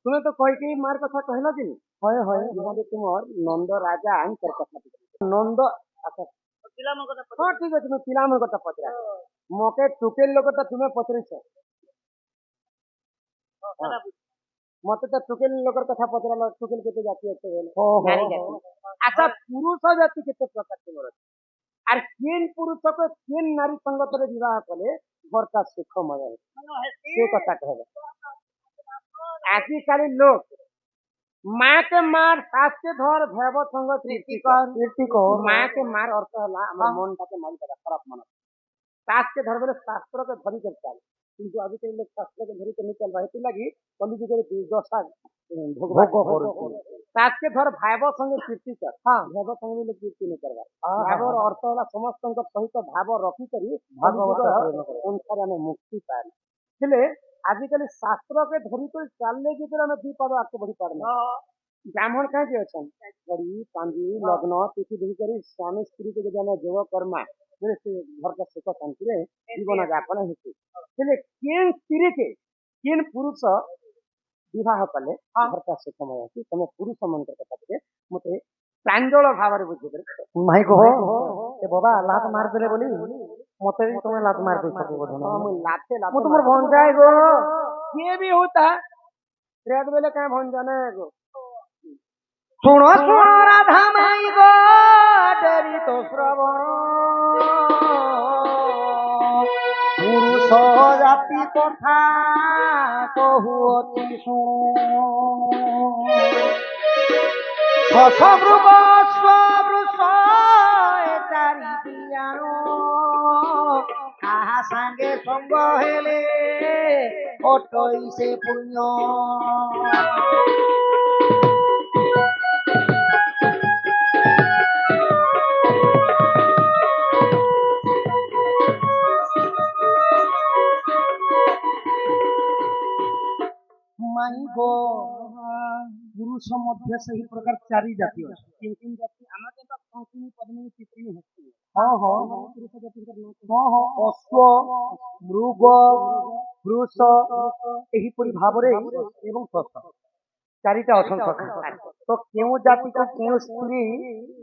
तुम्हें तो कई कई मार कथा कहला दिन হয় হয় इहादे तुमर नंद राजा आंकर कथा नंद अच्छा हाँ ठीक है तुम्हें पिला मन कथा पचरा मोके टुकेल लोग तो तुम्हें पचरिछ मते तो टुकेल लोगर कथा पचरा टुकेल केते जाति আছে বলে নারী জাতি আচ্ছা পুরুষ জাতি কেতে প্রকার তোমার আর কেন পুরুষকে কেন নারী সঙ্গতরে বিবাহ কলে ঘরটা সুখময় হয় সে কথা কহবে আজকাল লোক माँ के मार सास के धर भैव संग কীর্তিকর माँ के मार अर्थ है আমার মনটাকে মারি দেওয়া খারাপ মনে सास के धर बेले शास्त्र के धरी कर चाल কিন্তু আজকাল লোক শাস্ত্র के धरी के नहीं चल रहा है लगी কলিযুগের দুর্দশা ভোগ করছে सास के धर भाव संग कीर्ति कर হ্যাঁ भाव संग लोग कीर्ति नहीं करवा हाँ, भावर अर्थ है समस्त सहित भाव रखी करी भागवत अनुसार आम मुक्ति पाए हेले आजिकल शास्त्र के धरी कर चालले जे आम दी पाद आगे बढ़ी पारना ब्राह्मण कहीं अच्छा बड़ी कांदी लग्न तिथि देखी कर स्वामी स्त्री के जब जोग कर्मा बोले से घर का सुख शांति जीवन यापन हेतु केन स्त्री के केन पुरुष विवाह कले घर का सुखमय अच्छी तुम पुरुष मन कथा टे मत प्रांजल भाव बुझे মাই কহ এ বাবা লাত মার দিলে বলি মতে भी तुम्हें लात मार दी सके बोधन लाते लाते मु तुम्हार भंजाई गो ये भी होता है रेड बेले कहीं भंजन है गो শুনো শুনো রাধা মাই গো ডেরি তো শ্রবণ পুরুষ জাতি কথা কহুଅছি শুণ সবৃগ স্ববৃষ চারি দিয়ান কাহা সাঙ্গে সঙ্গ হেলে অটই সে পুণ্য माई गो पुरुष मध्य सही प्रकार चारि जाति अछि तीन तीन जाति हमारे तो संकीर्णी पद्मिनी चित्रिणी होती है हाँ हाँ पुरुष जाति का नाम हाँ हाँ अश्व मृग वृष एहिपरि भावरे एवं सस चारिटा असंख्य तो केउ जाति को केउ स्त्री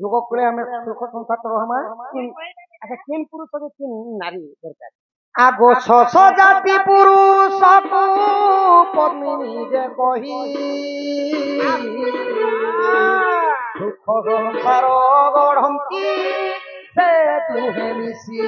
जोग कले हमें सुख संसार रहमा अच्छा तीन पुरुष और तीन नारी दरकार आगो सस जाति पुरुष को पद्मिनी जे कही सुख संसार गढ़ंती से दुहे मिसी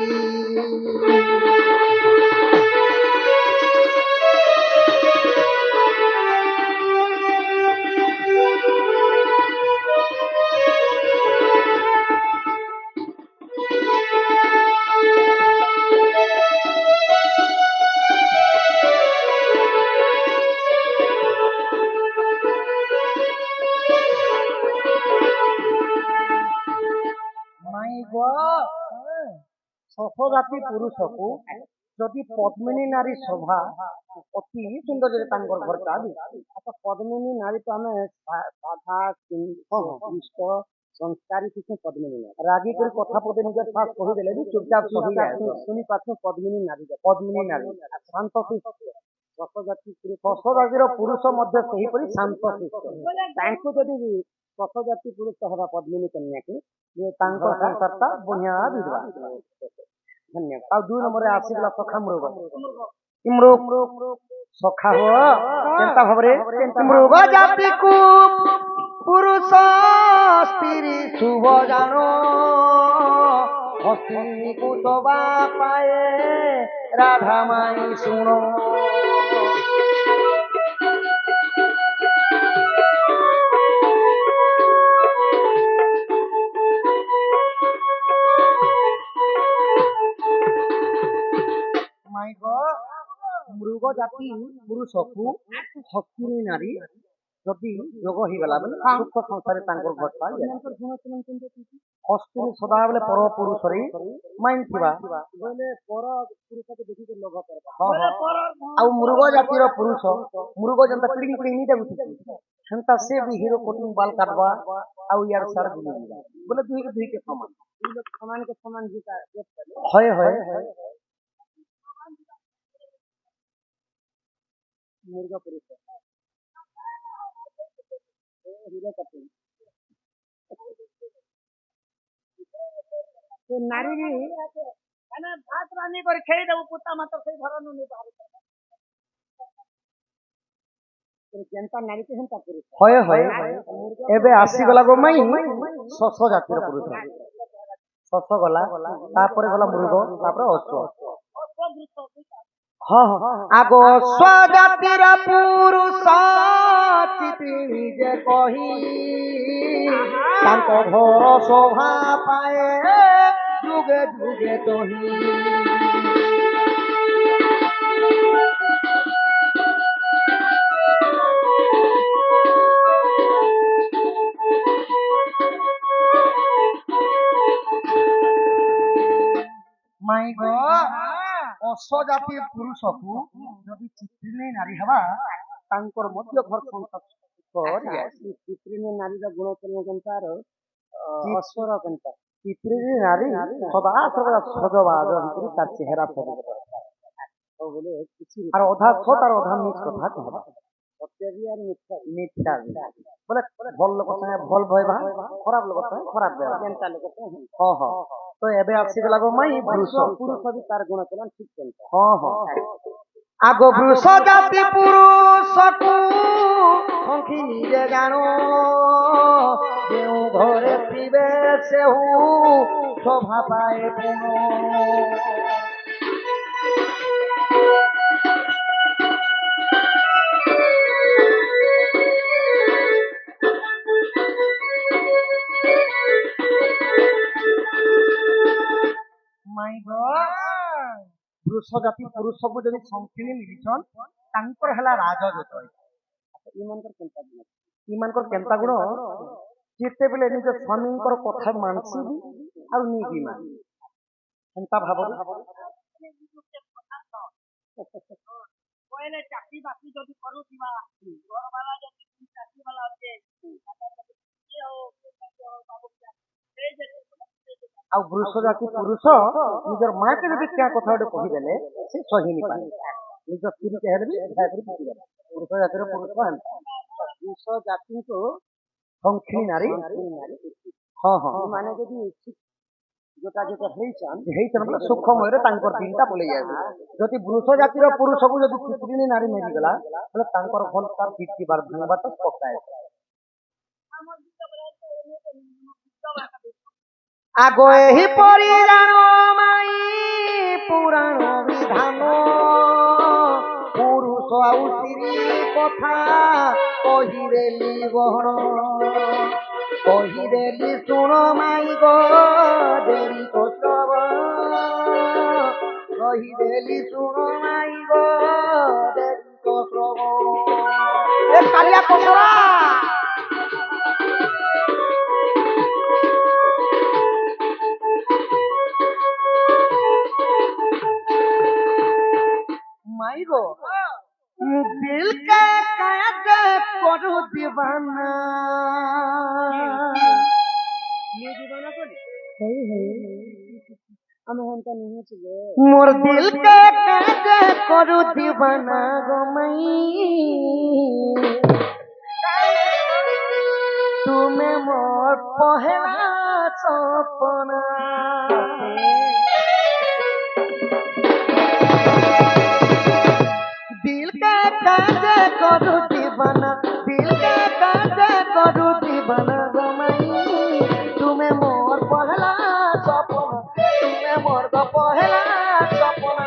शश जाति पुरुष को जदि पद्मिनी नारी शोभा अति सुंदर घरटा अच्छा पद्मिनी नारी तो हमें साधा इष्ट संस्कारी किसी पद्मिनी नारी रागी कर कथा पदे निजर सास कहि देले भी चुपचाप सही जाए सुनी पाछे पद्मिनी नारी पद्मिनी नारी शांत दश जाति शश जातिर पुरुष मध्य सही परि शांत तांको जदि दश जाति पुरुष हवा पद्मिनी कन्या के ये तांको संसारता बढ़िया विधवा धन्यवाद और 2 नंबर आसीगला सखा मृग मृग सखा हो केनता भाबरे मृग जाति को पुरुष स्त्री शुभ जानो हस्ती को शोभा पाए राधा माई सुनो मृग जाति पुरुष को हस्तिनी नारी जदि जोग हो गला बेले सुख संसार घटता हस्तिनी सदा बेले पर पुरुष रे माइन थिबा बोले पर पुरुष के देखि के लोभ करबा हां आ मृग जातिर पुरुष मृग जनता पिडिंग पिडिंग नी जाउथि संता से भी हीरो कोटिंग बाल काटबा आ यार सर बुली बोले दुई के समान के समान जीता होय होय मुर्गा पुरुष হিরো কাটিং ସେ ନାରୀ ବି ମାନେ ଭାତ ରାନ୍ଧି କରି ଖେଳି ଦେବୁ ପୁତା ମାତ୍ର ସେଇ ଘର ନୁ ନେଇ ବାହାରି ଯେନ୍ତା ନାରୀ କେ ହେନ୍ତା ପୁରୁଷ ହଏ ହଏ ଏବେ ଆସିଗଲା ଗୋ ମାଇ ଶଶ ଜାତିର ପୁରୁଷ ଶଶ ଗଲା ତାପରେ ଗଲା ମୃଗ ତାପରେ ଅଶ୍ଵ ହଁ ହଁ ଆଗ ଅଶ୍ଵ ଜାତିର ପୁରୁଷ ଚିତି ଯେ କହି ତାଙ୍କ ଘର ଶୋଭା ପାଏ ଯୁଗେ ଯୁଗେ ଦହି ମାଇ ଗୋ ଅଶ୍ଵ ଜାତି ପୁରୁଷକୁ ଯଦି ଚିତ୍ରିଣୀ ନାରୀ ହେବା ତାଙ୍କର ମଧ୍ୟ ଘର ସଂସାର ଚିତ୍ରିଣୀ ନାରୀର ଗୁଣ କେନ୍ତାର ଅଶ୍ୱର କେନ୍ତା ଚିତ୍ରିଣୀ ନାରୀ ସଦା ସର୍ବଦା ସଜବାଜ ଭିତରେ ତାର ଚେହେରା ସଜବାଜ ବୋଲେ କିଛି আর অধা সত আর অধা মিছ কথা কহবা ସତ୍ୟ ବି আর ମିଥ୍ୟା মিথ্যা বলে ভাল লোক সঙ্গে ভাল ভয়বা খারাপ লোক সঙ্গে খারাপ ব্যবহার କେନ୍ତା ଲୋକ ହଁ ହଁ ତ ଏବେ ଆସିଗଲା ଗୋ ମାଇ ବୃଷ ପୁରୁଷ ବି ତାର ଗୁଣ କଲା ଠିକ କେନ୍ତା ହଁ ହଁ ଆଗ ବୃଷ ଜାତି ପୁରୁଷକୁ ଶଙ୍ଖି ନିଜେ ଜାଣୁ ଯେଉଁ ଘରେ ଥିବେ ସେହୁ ଶୋଭା ପାଏ ପୁଣ ବୃଷ ଜାତି ପୁରୁଷକୁ ଯଦି ଶଙ୍ଖିନୀ ମିଳିଛନ୍ ତାଙ୍କର ହେଲା ରାଜଯୋତ ଏମାନଙ୍କର କେନ୍ତା ଗୁଣ ଏମାନଙ୍କର କେନ୍ତା ଗୁଣ ଯେତେବେଳେ ନିଜ ସ୍ୱାମୀଙ୍କର କଥା ମାନସିବି ଆଉ ନିବି ମାନି କେନ୍ତା ଭାବରେ କହିଲେ ଚାକରି ବାକରି ଯଦି କରୁଥିବା ଘର ବାଲା ଯଦି ଚାକରି ବାଲା ଅଛି ଆଉ ବୃଷ ଜାତି ପୁରୁଷ ନିଜର ମାକେ ଯଦି କ୍ୟା କଥା ଗୋଟେ କହିଦେଲେ ସେ ସହିନି ପାରେ ନିଜ ସ୍ତ୍ରୀକେ ହେଲେ ବି କରି ବୁଝିଦେଲେ ପୁରୁଷ ଜାତିର ପୁରୁଷ ଏନ୍ତା ପୁରୁଷ ଜାତିଙ୍କୁ ଶଙ୍ଖିନୀ ନାରୀ ହଁ ହଁ ମାନେ ଯଦି ଯୋଉଟା ଯୋଉଟା ହେଇଛନ୍ ବୋଲେ ସୁଖମୟରେ ତାଙ୍କର ଦିନଟା ପଳେଇ ଯାଏ ଯଦି ବୃଷ ଜାତିର ପୁରୁଷକୁ ଯଦି ଚିତ୍ରିଣୀ ନାରୀ ମିଳିଗଲା ବୋଲେ ତାଙ୍କର ଭଲ ତାର ପିଟିବାର ଭାଙ୍ଗବାଟା ପକାଏ ଆଗ ଏହି ପରିରାଣ ମାଇ ପୁରାଣ ବିଧାନ ପୁରୁଷ ଆଉ ସ୍ତ୍ରୀ କଥା କହିଦେଲି ବହଣ କହିଦେଲି ଶୁଣ ମାଇ ଗୋ ଦେଲି ତ ସବ କହିଦେଲି ଶୁଣ ମାଇ ଗୋ ଦେଲି ତ ସବ ଏ କାଳିଆ କସରା माई गो दिल के कैद करू दीवाना ये दीवाना कोनी ଆମେ ହେନ୍ତା ନୁହେଁ ଯେ मोर दिल के कैद करू दीवाना गो मई तुम्हें मोर पहला सपना दिल के कैद करू दीवाना दिल के कैद करू दीवाना गो मई तुम्हें मोर पहला सपना तुम्हें मोर गो पहला सपना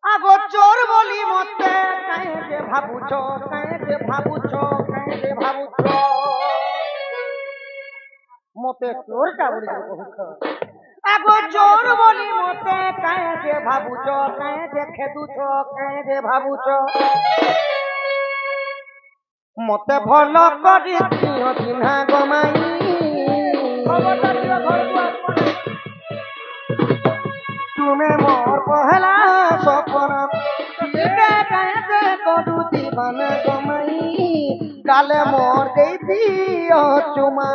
আগো চোর বলি মতে কাহে ভাবুছ কাহে ভাবুছ কাহে ভাবুছ মতে চোরটা বলি কহুছ আগো চোর বলি মতে কাহে ভাবুছ কাহে খেদুছ কাহে ভাবুছ মতে ভাল করি দিও চিহ্না গমাই গালে মোর দেই দিও চুমা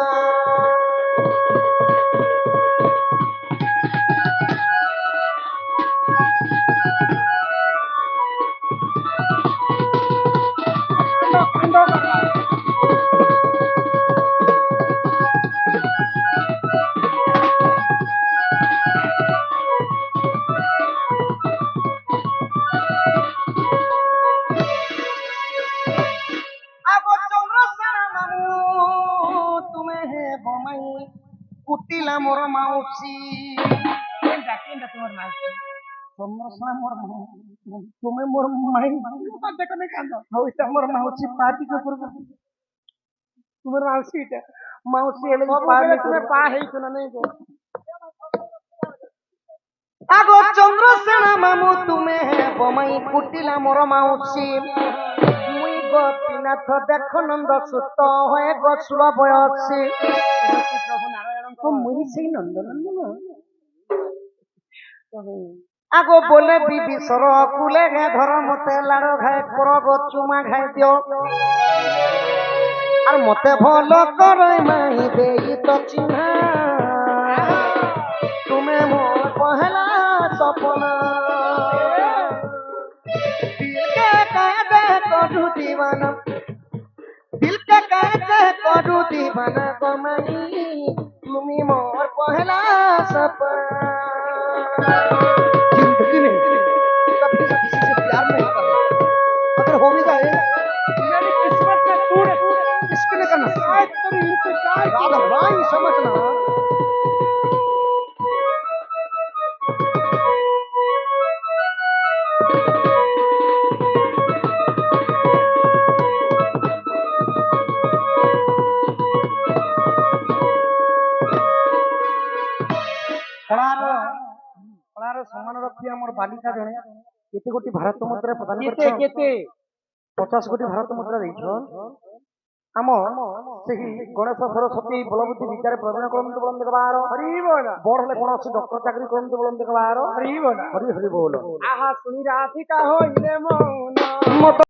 কুটিলা মোর মাউসি তুমি মোর মাই ওইটা মোর মাউসি পার্টি কে করব তোমার মাউসি এটা মাউসি এলে পার্টি করে পা হেইছো না নেই গো আগো চন্দ্রসেনা মামু তুমি বমাই কুটিলা মোর মাউসি মুই গোপীনাথ দেখ নন্দ সুত হয়ে গছুর বয়সী মুই সেই নন্দ নন্দন আগো বলে বিবিসর কুলে গে ধর মতে লাড় খাই কর গো চুমা খাই দিও আর মতে ভাল করই মাই দেই তো চিহ্না তুমি মোর পহলা সপনা দিল কে কায়দে করু দিवाना दिल के कहते करू दीवाना गमाई तुम्ही मोर पहला सपना जिंदगी में कभी किसी से प्यार नहीं करना अगर हो भी जाए मेरी किस्मत में टूट इसके लिए करना शायद तेरी इंतजार राधा भाई समझना সম্মান রক্ষী আমার বালিকা জনে কেতে কোটি ভারত মুদ্রা প্রদান করছে কেতে 50 কোটি ভারত মুদ্রা ଦେଇଛ ଆମ ସେହି ଗଣେଶ ସରସ୍ୱତୀ ବଳବୁଦ୍ଧି ବିଦ୍ୟାରେ ପ୍ରବୀଣ କରନ୍ତୁ ବୋଲନ୍ତି କବାର ହରି ବୋଲ ବଡ଼ ହେଲେ କୌଣସି ଡକ୍ଟର ଚାକିରି କରନ୍ତୁ ବୋଲନ୍ତି କବାର ହରି ବୋଲ ହରି ହରି ବୋଲ ଆହା ଶୁଣି ରାଧିକା ହୋଇଲେ ମୌନ